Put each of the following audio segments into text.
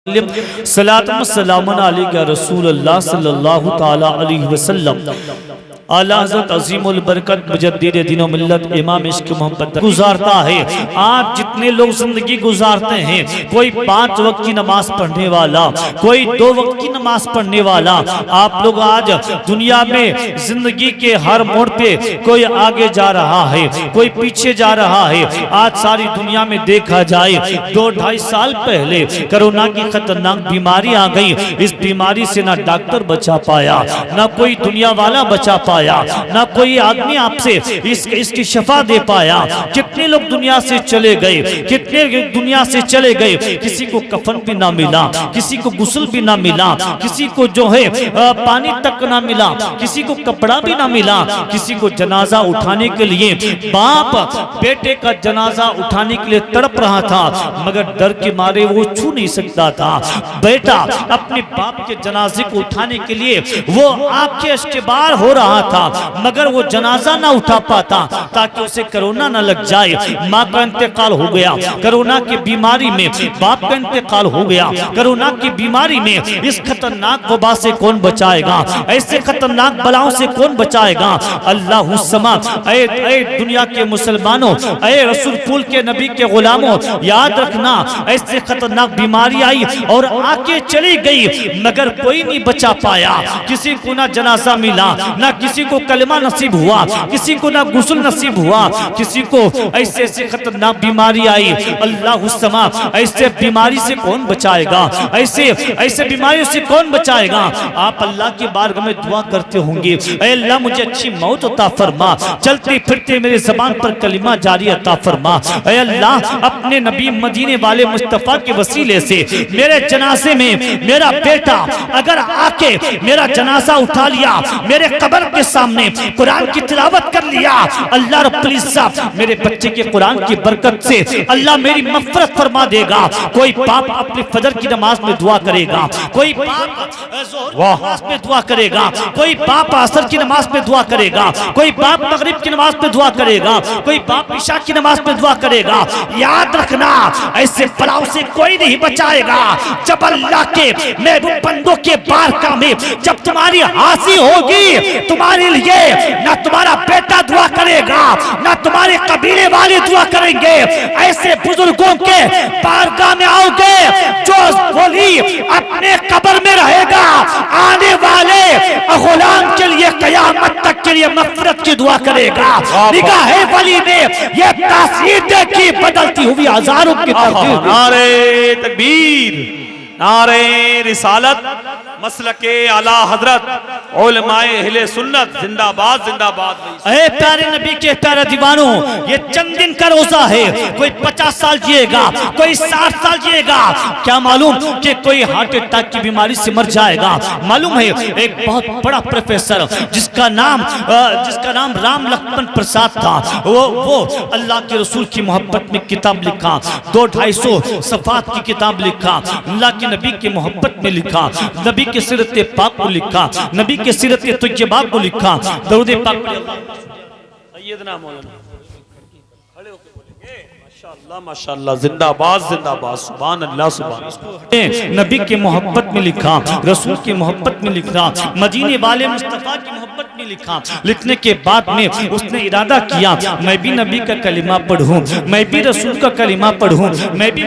सलातुम सलामुन अलैका रसूलुल्लाह सल्लल्लाहु ताला अलैहि वसल्लम। आला हज़रत अज़ीमुल बरकत मुजद्दिद दीन व मिल्लत इमाम इश्क मोहब्बत गुजारता है। आज जितने लोग जिंदगी गुजारते हैं, कोई 5 वक्त की नमाज पढ़ने वाला, कोई 2 वक्त की नमाज पढ़ने वाला। आप लोग आज दुनिया में जिंदगी के हर मोड़ पे कोई आगे जा रहा है, कोई पीछे जा रहा है। आज सारी दुनिया में देखा जाए 2-2.5 साल पहले कोरोना की खतरनाक बीमारी आ गई। इस बीमारी से ना डॉक्टर बचा पाया, ना कोई दुनिया वाला बचा पाया, ना कोई आदमी आपसे इसकी शफा दे पाया। कितने लोग दुनिया से चले गए, कितने दुनिया से चले गए। किसी को कफन भी ना मिला, किसी को गुस्ल भी ना मिला, किसी को जो है पानी तक ना मिला, किसी को कपड़ा भी ना मिला, किसी को जनाजा उठाने के लिए बाप बेटे का जनाजा उठाने के लिए तड़प रहा था, मगर डर के मारे वो छू नहीं सकता था। बेटा अपने बाप के जनाजे को उठाने के लिए वो आंखें अश्केबार हो रहा था, मगर वो जनाजा ना उठा पाता ताकि उसे कोरोना ना लग जाए। माँ का इंतकाल हो गया कोरोना की बीमारी में, बाप का इंतकाल हो गया कोरोना की बीमारी में। इस खतरनाक वबा से कौन बचाएगा, ऐसे खतरनाक बलाओं से कौन बचाएगा। अल्लाह समा ऐ दुनिया के मुसलमानों, ऐ रसूल कुल के नबी के गुलामों, याद रखना ऐसे खतरनाक बीमारी आई और आके चली गई, मगर कोई नहीं बचा पाया। किसी को ना जनाजा मिला, ना किसी को कलमा नसीब हुआ, किसी को ना गुस्ल नसीब हुआ, किसी को ऐसे खतरनाक बीमारी आई। अल्लाह समा ऐसे बीमारी से कौन बचाएगा, ऐसे बीमारी से कौन बचाएगा। आप अल्लाह के बारगाह में दुआ करते होंगे, ऐ अल्लाह मुझे अच्छी मौत अता फरमा, चलते फिरते मेरे ज़बान पर कलिमा जारी अता फरमा। ऐ अल्लाह अपने नबी मदीने वाले मुस्तफ़ा के वसीले से मेरे जनाजे में मेरा बेटा अगर आके मेरा जनाजा उठा लिया, मेरे कब्र के सामने कुरान की तिलावत कर लिया, अल्लाह रब्बुल इज्जत मेरे बच्चे के कुरान की बरकत से अल्लाह मेरी मग़फ़िरत फरमा देगा। कोई बाप अपने फजर की नमाज में दुआ करेगा, कोई बाप ज़ोहर की नमाज में दुआ करेगा, कोई बाप असर की नमाज में दुआ करेगा, कोई बाप मगरिब की नमाज में दुआ करेगा, कोई बाप इशा की नमाज में दुआ करेगा। याद रखना ऐसे बलाओं से कोई नहीं बचाएगा। जब अल्लाह के महबूब बंदों के बारगाह में जब तुम्हारी हाज़िरी होगी, तुम्हारे लिए ना तुम्हारा बेटा दुआ करेगा, ना तुम्हारे कबीले वाले दुआ करेंगे। ऐसे बुजुर्गों के बारगाह में आओगे, जो बोली अपने कब्र में रहेगा, आने वाले गुलाम के लिए कयामत तक के लिए मग़फ़िरत की दुआ करेगा। निगाहे वली ने ये तासीर देखी, बदलती हुई हजारों की तकदीर। नारे तकबीर, नारे रिसालत, मसलके आला हजरत उलमाए अहले सुन्नत जिंदाबाद जिंदाबाद। ऐ प्यारे नबी के प्यारे दीवानों, ये चंद दिन का रोजा है। कोई 50 साल जिएगा, कोई 60 साल जिएगा, क्या मालूम कि कोई हार्ट अटैक की बीमारी से मर जाएगा। मालूम है एक बहुत बड़ा प्रोफेसर जिसका नाम राम लक्ष्मण प्रसाद था, वो अल्लाह के रसूल की मोहब्बत में किताब लिखा, 200-250 सफ़ात की किताब लिखा, अल्लाह के नबी के मोहब्बत में लिखा, नबी के सीरत पाक को लिखा, नबी के सीरत तैयबा को लिखा, दरूद पाक सैयदना मौलाना खड़े होकर बोलेंगे माशाअल्लाह माशाअल्लाह, जिंदाबाद जिंदाबाद, सुभान अल्लाह सुभान अल्लाह। नबी के मोहब्बत में लिखा, रसूल की मोहब्बत में लिखा, मदीने वाले मुस्तफ़ा की मोहब्बत में लिखा। लिखने के बाद में उसने इरादा किया, मैं भी नबी का कलिमा पढ़ूं, मैं भी रसूल का कलिमा पढ़ूं, मैं भी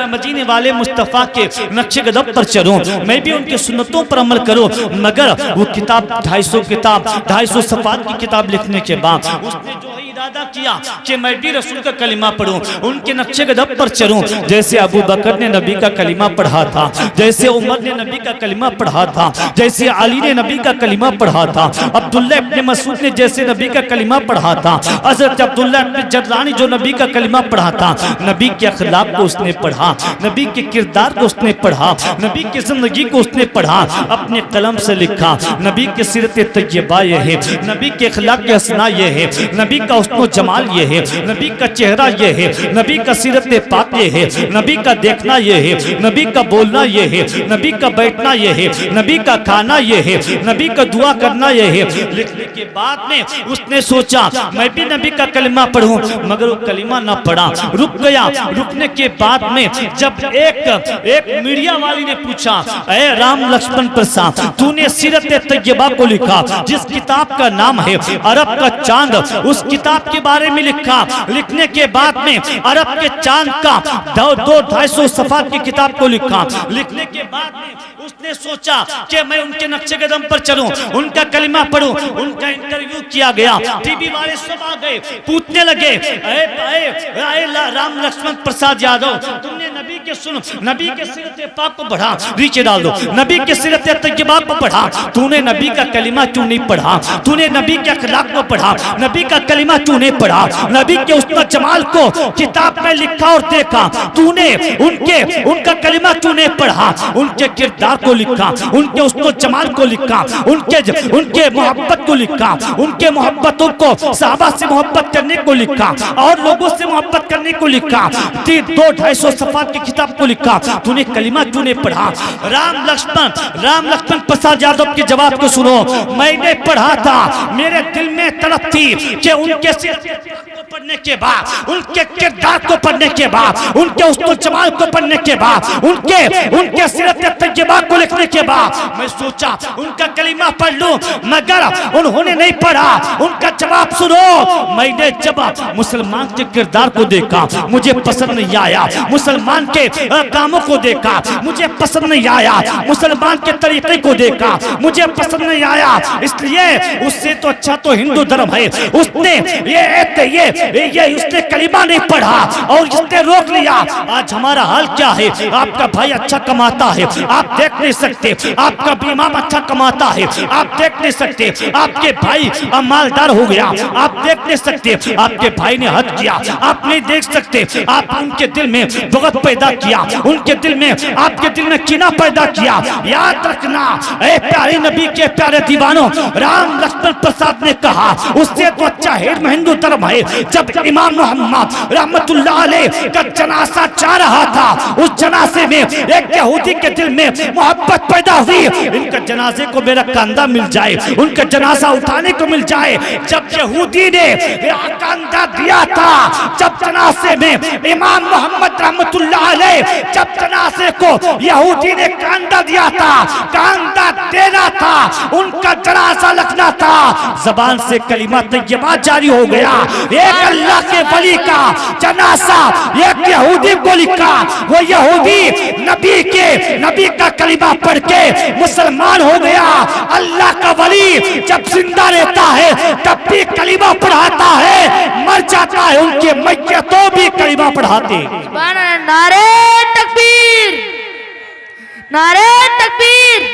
मदीने वाले मुस्तफ़ा के नक्शे कदम पर चलूं, मैं भी उनके सुन्नतों पर अमल करूं। मगर वो किताब 250 सफ़ात की किताब लिखने के बाद उसने जो है इरादा किया कि मैं भी रसूल का कलिमा पढ़ूं, उनके नक्शे कदम पर चलूं। जैसे अबू बकर ने नबी का कलिमा पढ़ा था, जैसे उमर ने नबी का कलिमा पढ़ा था, जैसे अली ने नबी का कलिमा पढ़ा था, अब्दुल्ला इब्ने मसूद ने जैसे नबी का कलिमा पढ़ा था, हज़रत अब्दुल्ला इब्ने जर्रानी जो नबी का कलिमा पढ़ा था, नबी के अखलाक को उसने पढ़ा, नबी के किरदार को उसने पढ़ा, नबी की जिंदगी को उसने पढ़ा, अपने कलम से लिखा। नबी के सीरत तैयबा ये है, नबी के अखलाक के हसना ये है, नबी का हुस्न जमाल ये है, नबी का चेहरा ये है, नबी का सीरत पाक ये है, नबी का देखना ये है, नबी का बोलना ये है, नबी का बैठना ये है, नबी का खाना ये है, नबी का दुआ करना ये है। लिखने के बाद में उसने सोचा मैं भी नबी का कलिमा पढ़ूं, मगर वो कलिमा ना पढ़ा, रुक गया। रुकने के बाद में जब एक मीडिया वाली ने पूछा, अरे राम लक्ष्मण प्रसाद, तूने सीरत तैयबा को लिखा जिस किताब का नाम है अरब का चांद, उस किताब के बारे में लिखा, लिखने के बाद में अरब के चांद का 200-250 सफ़ा की किताब को लिखा, लिखने के बाद में उसने सोचा कि मैं उनके नक्शे कदम पर चलूं, उनका कलिमा पढ़ूं। उनका इंटरव्यू किया गया, टीवी वाले सब आ गए, पूछने लगे, राम लक्ष्मण प्रसाद यादव, तुमने नबी के सुनो, नबी के सीरत पाक को पढ़ा, नीचे डाल दो, नबी के सीरत तैयबा को पढ़ा, तूने नबी का कलिमा क्यों नहीं पढ़ा? तूने नबी के अखलाक को पढ़ा, नबी का कलिमा क्यों नहीं पढ़ा? नबी के उस्ता जमाल को किताब में लिखा और देखा, तूने उनका कलिमा क्यों नहीं पढ़ा? उनके किरदार को लिखा, उनके उस्ता जमाल को लिखा, उनके मोहब्बत को लिखा, उनके मोहब्बतों को सहाबा से मोहब्बत करने को लिखा और लोगों से मोहब्बत करने को लिखा, 200-250 सफ़ा की किताब को लिखा, तूने कलिमा क्यों नहीं पढ़ा? राम लक्ष्मण प्रसाद यादव के जवाब को सुनो, मैंने पढ़ा था, मेरे दिल में तड़प थी कि उनके को पढ़ने के बाद, उनके किरदार को पढ़ने के बाद, उनके उस्ताद जमाल को पढ़ने के बाद, उनके सीरत तैयबा को लिखने के बाद मैं सोचा उनका कलिमा पढ़ लूं, मगर उन्होंने नहीं पढ़ा। उनका जवाब सुनो, मैंने जब मुसलमान के किरदार को देखा मुझे पसंद नहीं आया, मुसलमान के कामों को देखा मुझे पसंद नहीं आया, मुसलमान के तरीके को देखा मुझे पसंद नहीं आया, इसलिए उससे तो अच्छा तो हिंदू धर्म है। उसने उसने कलिमा नहीं पढ़ा और इसने रोक लिया। आज हमारा हाल क्या है? आपका भाई अच्छा कमाता है, आप देख नहीं सकते, आपका इमाम अच्छा कमाता है, आप देख नहीं सकते, आपके भाई मालदार हो गया, आप देख नहीं सकते, आपके भाई ने हद किया, आप नहीं देख सकते, आप उनके दिल में बग़ज़ पैदा किया, उनके दिल में, आपके दिल में कीना पैदा किया। याद रखना, ऐ प्यारे नबी के प्यारे दीवानों, राम लक्ष्मण प्रसाद ने कहा उससे तो अच्छा हिंदू धर्म है। जब इमाम मोहम्मद रहमतुल्लाह अलैह का जनाजा जा रहा था, उस जनाजे में एक यहूदी के दिल में मोहब्बत पैदा हुई, इनका जनाजे को मेरा कंधा मिल जाए, उनका जनाजा उठाने को मिल जाए। जब यहूदी ने कंधा दिया था, जब जनाजे में इमाम मोहम्मद रहमतुल्लाह अलैह, जब जनाजे को यहूदी ने कंधा दिया था, कंधा देना था, उनका जनाजा लगना था, जबान से कलिमा तैयबा जारी हो गया। एक अल्लाह के वली का जनाजा एक यहूदी को लिखा, वो यहूदी नबी का कलिमा पढ़ के मुसलमान हो गया। अल्लाह का वली जब जिंदा रहता है तब भी कलिमा पढ़ाता है, मर जाता है उनके मैयतों भी कलिमा पढ़ाते। नारे तकबीर, नारे तकबीर।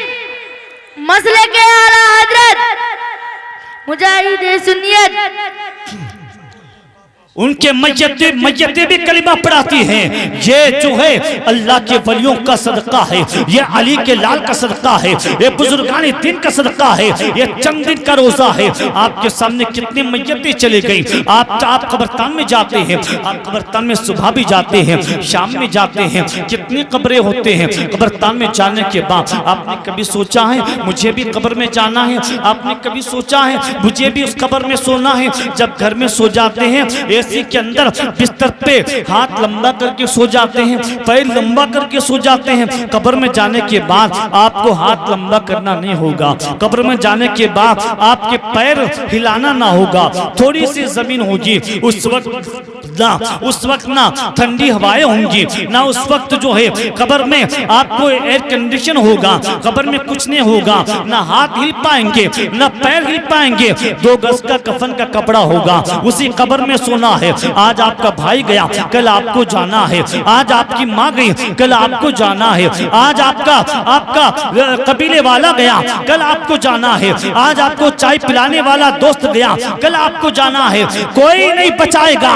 मसले के आला हजरत मुजाहिद सुन्नियत उनके मैयतें भी कलिमा पढ़ाती हैं। ये जो है अल्लाह के वलियों का सदका है, ये अली के लाल का सदका है, ये बुजुर्गानी दिन का सदका है, ये चंद दिन का रोजा है। आपके सामने कितनी मैयतें चली गई। आप कब्रिस्तान में जाते हैं, आप कब्रिस्तान में सुबह भी जाते हैं, शाम में जाते हैं, कितनी कब्रें होते हैं। कब्रिस्तान में जाने के बाद आपने कभी सोचा है मुझे भी कब्र में जाना है? आपने कभी सोचा है मुझे भी उस कब्र में सोना है? जब घर में सो जाते हैं, एसी के अंदर बिस्तर पे हाथ लंबा करके सो जाते हैं, पैर लंबा करके सो जाते हैं। कब्र में जाने के बाद आपको हाथ लंबा करना नहीं होगा, कब्र में जाने के बाद आपके पैर हिलाना ना होगा, थोड़ी सी जमीन होगी। उस वक्त ना ठंडी हवाएं होंगी, ना उस वक्त जो है कब्र में आपको एयर कंडीशन होगा, कब्र में कुछ नहीं होगा, ना हाथ हिल पाएंगे ना पैर हिल पाएंगे। 2 गज का कफन का कपड़ा होगा, उसी कब्र में सोना है। आज आपका भाई गया, कल आपको जाना है। आज आपकी माँ गई, कल आपको जाना है। आज आपका कबीले वाला गया, कल आपको जाना है। आज आपको चाय पिलाने वाला दोस्त गया, कल आपको जाना है। कोई नहीं बचाएगा,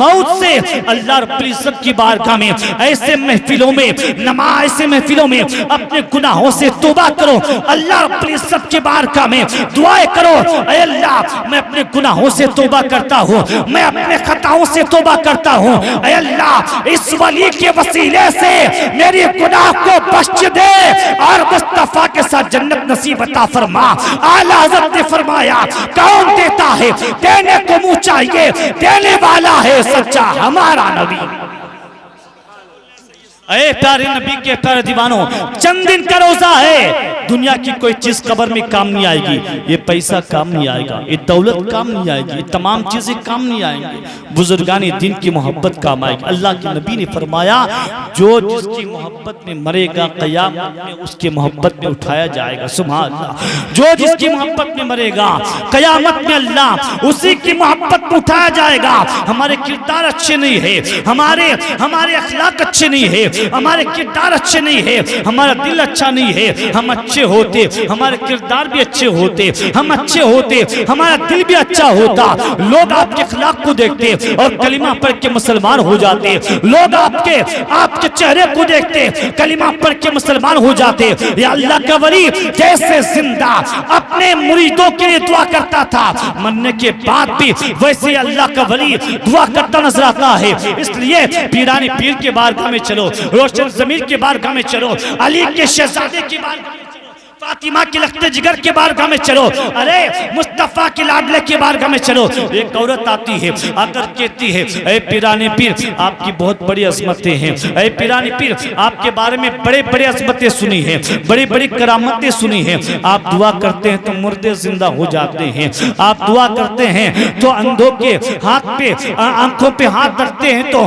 मौत से अल्लाह रब्बुल इज्जत की बारगाह में ऐसे महफिलों में नमाज, ऐसे महफिलों में अपने गुनाहों से तौबा करो। अल्लाह रब्बुल इज्जत की बारगाह में दुआएं करो, ऐ अल्लाह मैं अपने गुनाहों से तौबा करता हूँ, मैं अपने खताओं से तौबा करता हूँ। ऐ अल्लाह इस वली के वसीले से मेरी गुनाह को बख्श दे और मुस्तफा के साथ जन्नत नसीब अता फरमा। आला हज़रत ने फरमाया, कौन देता है? देने को मुंह चाहिए, देने वाला है सच्चा हमारा नबी। अरे प्यारे नबी के प्यारे दीवानों, चंद दिन का रोजा है। दुनिया की कोई चीज कब्र में काम नहीं आएगी, ये पैसा काम नहीं आएगा, ये दौलत काम नहीं आएगी, ये तमाम चीजें काम नहीं आएंगी। बुजुर्गानी दिन की मोहब्बत काम आएगी। अल्लाह के नबी ने फरमाया, जो जिसकी मोहब्बत में मरेगा क़यामत में उसके मोहब्बत में उठाया जाएगा। सुभान अल्लाह। जो जिसकी मोहब्बत में मरेगा क़यामत में अल्लाह उसी की मोहब्बत में उठाया जाएगा। हमारे किरदार अच्छे नहीं है, हमारे अखलाक अच्छे नहीं है, हमारे किरदार अच्छे नहीं है, हमारा दिल अच्छा नहीं है। हम अच्छे होते, हमारे किरदार भी अच्छे होते, हम अच्छे होते, हमारा दिल भी अच्छा होता, लोग आपके अखलाक को देखते और कलिमा पढ़ के मुसलमान हो जाते। लोग आपके चेहरे को देखते, कलिमा पढ़ के मुसलमान हो जाते। या अल्लाह का वली जैसे जिंदा अपने मुरीदों के लिए दुआ करता था, मरने के बाद भी वैसे अल्लाह का वली दुआ करता नजर आता है। इसलिए पीरानी पीर के बारगाह में चलो, रोशन ज़मीर के बारगाह में चलो, अली के शहजादे की बारगाह में चलो, फातिमा के लख्ते जिगर के बारगाह में चलो, अरे मुस्तफा के लाडले के बारगाह में चलो। एक औरत आती है, आकर कहती है, ऐ पीरानी पीर आपकी बहुत बड़ी अजमतें हैं, ऐ पीरानी पीर आपके बारे में बड़े बड़े अजमतें सुनी हैं, बड़ी बड़ी करामतें सुनी हैं। आप दुआ करते हैं तो मुर्दे जिंदा हो जाते हैं, आप दुआ करते हैं तो अंधों के हाथ पे आंखों पे हाथ रखते हैं तो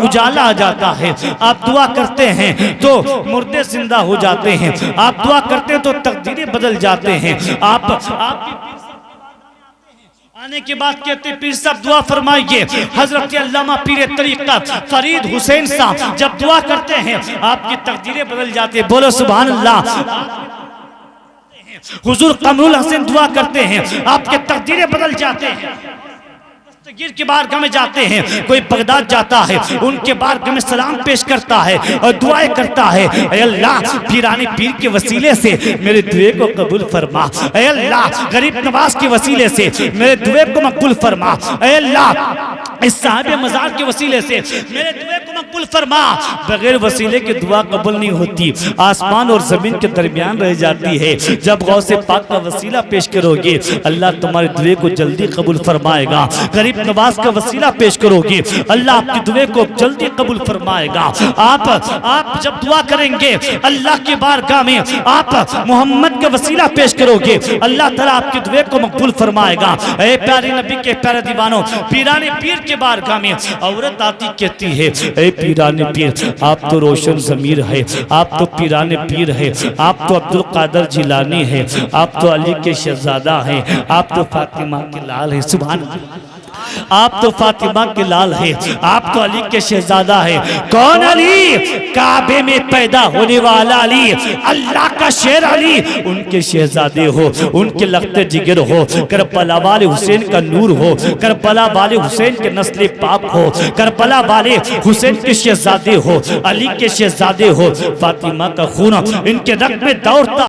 उजाला आ जाता है, आप दुआ करते हैं तो मुर्दे जिंदा हो जाते हैं, आप दुआ करते हैं तो तकदीरें बदल जाते हैं। आप आने के बाद कहते पीर साहब दुआ फरमाइए। हजरत अल्लामा पीर तरीक़ा फरीद हुसैन साहब जब दुआ करते हैं आपकी तकदीरें बदल जाती है। बोलो सुभान अल्लाह। हुजूर कमरुल हसन दुआ करते हैं, आपके तकदीरें बदल जाते हैं। गिर के बारगाह में जाते हैं, कोई बगदाद जाता है, उनके बारगाह में सलाम पेश करता है और दुआएं करता है, ऐ अल्लाह पीरानी पीर के वसीले से मेरे दुए को कबूल फरमा, ऐ अल्लाह गरीब नवाज के वसीले से मेरे दुए को मकबूल फरमा, ऐ अल्लाह इस साहिब मजार के वसीले से मेरे दुए को मकबूल फरमा। बगैर वसीले की दुआ कबूल नहीं होती, आसमान और जमीन के दरमियान रह जाती है। जब गौसे पाक का वसीला पेश करोगे अल्लाह तुम्हारे दुए को जल्दी कबूल फरमाएगा। गरीब नवाज का वसीला पेश करोगे अल्लाह आपकी दुआ को जल्दी कबूल फरमाएगा। आप जब दुआ करेंगे अल्लाह के बारगाह में आप मोहम्मद का वसीला पेश करोगे अल्लाह ताला आपकी दुआ को मकबूल फरमाएगा। ऐ प्यारे नबी के प्यारे दीवानों, पीरानी पीर के बारगाह में औरत आती कहती है, ऐ पीरानी पीर आप तो रोशन ज़मीर है, आप तो पीरानी पीर है, आप तो अब्दुल कादर जिलानी है, आप तो अली के शहजादा हैं, आप तो फातिमा के लाल है। सुभान अल्लाह। आप तो फातिमा के लाल है, आप तो अली के शहजादा है। कौन अली? काबे में पैदा होने वाला अली, अल्लाह का शेर अली, उनके शहजादे हो, उनके लख्ते जिगर हो, करबला वाले हुसैन का नूर हो, करबला वाले हुसैन के नस्ल पाक हो, करबला वाले हुसैन के शहजादे हो, अली के शहजादे हो। फातिमा का खून इनके रग में दौड़ता